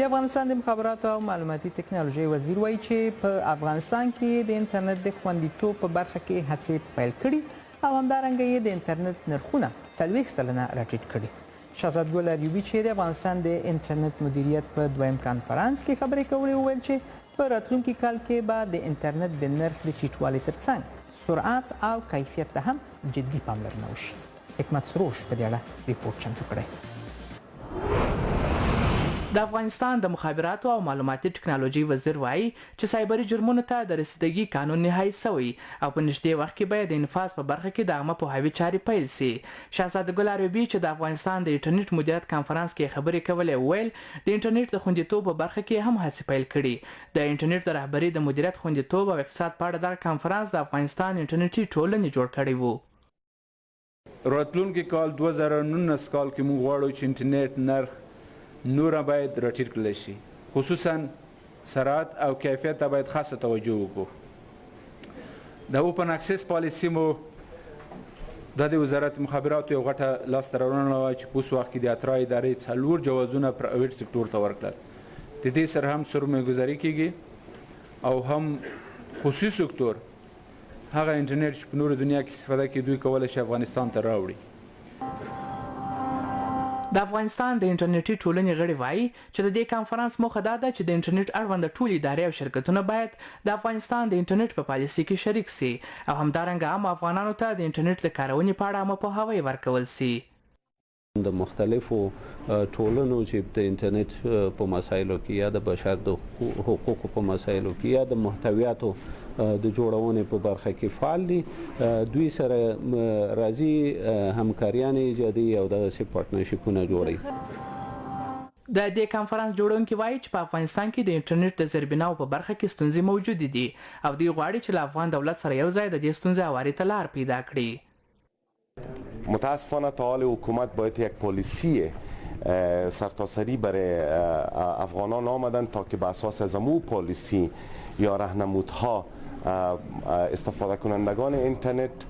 د افغانستان د مخابراتو او معلوماتي ټکنالوژۍ وزیر وایي چې په افغانستان کې د انټرنیټ د خوندیتوب په برخه کې هڅې پیل کړي او همدارنګه یې د انټرنیټ نرخونه 40 سلنه راټیټ کړي. شهزاد آریوبی چې د افغانستان د انټرنیټ مدیریت په دویم کنفرانس کې خبرې کولې وویل چې په راتلونکي کال کې به د انټرنیټ د نرخ د ټیټوالي ترڅنګ سرعت او کیفیت ته هم جدي پاملرنه وشي. حکمت سروش په دې اړه ریپورت چمتو کړی. د افغانستان د مخابراتو او معلوماتي ټکنالوژۍ وزیر وایي چې سایبري جرمونو ته د رسیدګي قانون نهایی شوی او په نږدې وخت کې به د انفاظ په برخه کې د عامه پوهاوي چارې پیل شي. شهزاد آریوبی چې د افغانستان د انټرنیټ مدیریت کنفرانس کې خبرې کولې ویل د انټرنیټ د خوندیتوب په برخه کې هم هڅې پیل کړي. د انټرنیټ د رهبري د مدیریت خوندیتوب او اقتصاد په اړه د کنفرانس د افغانستان انټرنیټي ټولنې جوړ کړی وو. راتلونکي کال 2019 کال کې موږ غواړو چې انټرنیټ نرخ نور باید راټیټ کړل شي، خصوصا سرعت او کیفیت ته باید خاصه توجه وکړو. د اوپن اکسس پالیسی مو د وزارت مخابراتو یو غټه لاسته راوړنه وه چې په اوس وخت کې د اترا ادارې 4 جوازونه پرایویټ سکتور ته ورکړل. د دې سره هم سرمایه‌ګذاري کیږي او هم خصوصي سکتور هغه انټرنیټ چې په نورو دنیا کې استفاده کوي دوی کولی شي افغانستان ته راوړي. د افغانستان د انټرنیټي ټولنې غړي وایي چې د دې کنفرانس موخه دا ده چې د انټرنیټ اړوند ټولې ادارې او شرکتونه باید د افغانستان د انټرنیټ په پالیسي کې شریک سي او همدارنګه عام افغانانو ته د انټرنیټ د کارونې په اړه عامه پوهاوی ورکول سي. د مختلفو ټولنو چې د انټرنیټ په مسایلو کې یا د بشر د حقوقو په مسایلو کې یا د محتویاتو د جوړونې په برخه کې فعال دي، دوی سره راځي همکاریان ایجادي او دغسې پارتنرشیپونه جوړوي. د دې کنفرانس جوړونکي وایي چې په افغانستان کې د انټرنیټ د زیربناو په برخه کې ستونزې موجودې دي او دوی غواړي چې له افغان دولت سره یو ځای د دې ستونزې هواري ته لار پیدا کړي. متاسفانه تا حال حکومت باید یک پالیسی سرتاسری برای افغانان آمدن تا که به اساس از امو پالیسی یا راهنمودها استفاده کنندگان اینترنت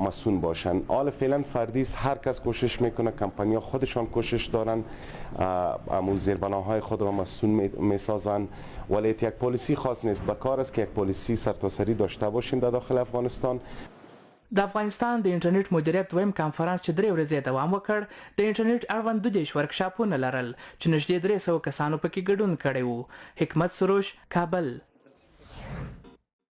مسئول باشن. حال فعلا فردی هر کس کوشش میکنه، کمپانی‌ها خودشان کوشش دارن امو زیربناهای خود را مسئول میسازن، ولی یک پالیسی خاص نیست. به کار است که یک پالیسی سرتاسری داشته باشیم در داخل افغانستان. د افغانستان د انټرنیټ مدیریت دویم کنفرانس چې 3 ورځې دوام وکړ د انټرنیټ اړوند 22 ورکشاپونه لرل چې نږدې 300 کسانو پکې ګډون کړی وو. حکمت سروش، کابل.